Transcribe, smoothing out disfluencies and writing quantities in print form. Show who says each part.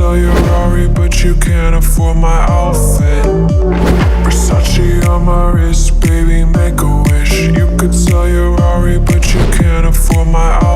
Speaker 1: sell your Rari, but you can't afford my outfit. Versace on my wrist, baby, make a wish. You could sell your Rari, but you can't afford my outfit.